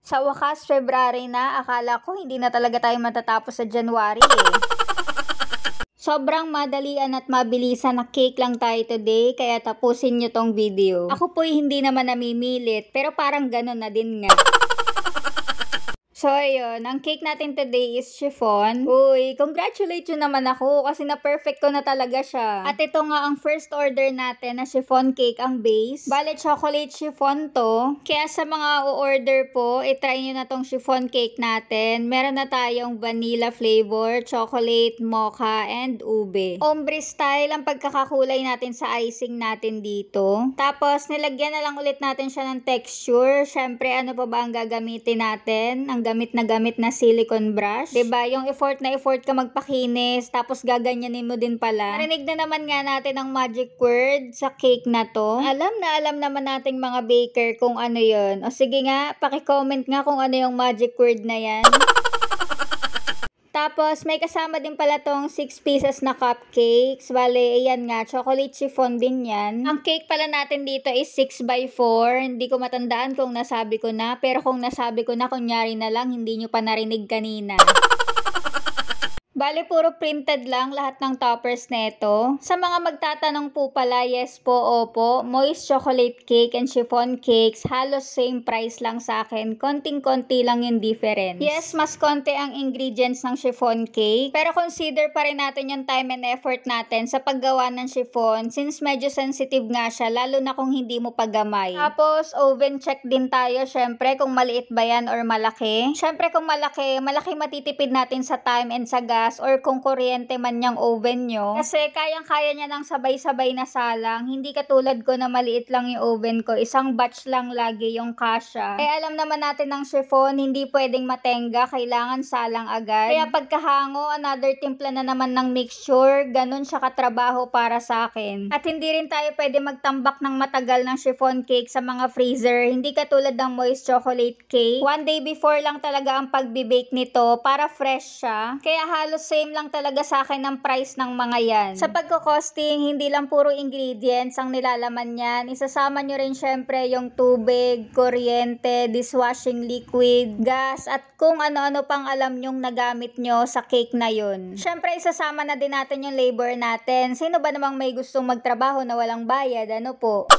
Sa wakas, February na. Akala ko hindi na talaga tayo matatapos sa January eh. Sobrang madalian at mabilisan na cake lang tayo today, kaya tapusin nyo tong video. Ako po'y hindi naman namimilit, pero parang ganun na din nga. So, ayun. Ang cake natin today is chiffon. Uy, congratulate yun naman ako kasi na-perfect ko na talaga siya. At ito nga ang first order natin na chiffon cake ang base. Bale, chocolate chiffon to. Kaya sa mga o-order po, itry nyo na tong chiffon cake natin. Meron na tayong vanilla flavor, chocolate, mocha, and ube. Ombre style ang pagkakakulay natin sa icing natin dito. Tapos, nilagyan na lang ulit natin siya ng texture. Syempre, ano pa ba ang gagamitin natin? Ang gamit na silicone brush. Diba? Yung effort na effort ka magpakinis, tapos gaganyanin mo din pala. Narinig na naman nga natin ang magic word sa cake na to. Alam naman nating mga baker kung ano yun. O sige nga, paki-comment nga kung ano yung magic word na yan. Tapos, may kasama din pala tong 6 pieces na cupcakes. Bale, ayan nga, chocolate chiffon din yan. Ang cake pala natin dito is 6x4. Hindi ko matandaan kung nasabi ko na. Pero kung nasabi ko na, kunyari na lang, hindi nyo pa narinig kanina. Bale, puro printed lang lahat ng toppers neto. Sa mga magtatanong po pala, yes po, opo, moist chocolate cake and chiffon cakes, halos same price lang sa akin. Konting-konti lang yung difference. Yes, mas konti ang ingredients ng chiffon cake, pero consider pa rin natin yung time and effort natin sa paggawa ng chiffon since medyo sensitive nga siya, lalo na kung hindi mo pagamay. Tapos, oven check din tayo, syempre, kung maliit ba yan or malaki. Syempre, kung malaki matitipid natin sa time and sa gas, or kung kuryente man yung oven nyo. Kasi kayang-kaya niya ng sabay-sabay na salang. Hindi katulad ko na maliit lang yung oven ko. Isang batch lang lagi yung kasya. Eh alam naman natin ng chiffon, hindi pwedeng matenga. Kailangan salang agad. Kaya pagkahango, another timpla na naman ng mixture. Ganun siya katrabaho para sa akin. At hindi rin tayo pwede magtambak ng matagal ng chiffon cake sa mga freezer. Hindi katulad ng moist chocolate cake. One day before lang talaga ang pagbe-bake nito para fresh siya. Kaya halos same lang talaga sa akin ang price ng mga yan. Sa pagkakosting, hindi lang puro ingredients ang nilalaman yan. Isasama nyo rin syempre yung tubig, kuryente, dishwashing liquid, gas, at kung ano-ano pang alam nyong nagamit nyo sa cake na yun. Syempre, isasama na din natin yung labor natin. Sino ba namang may gustong magtrabaho na walang bayad? Ano po?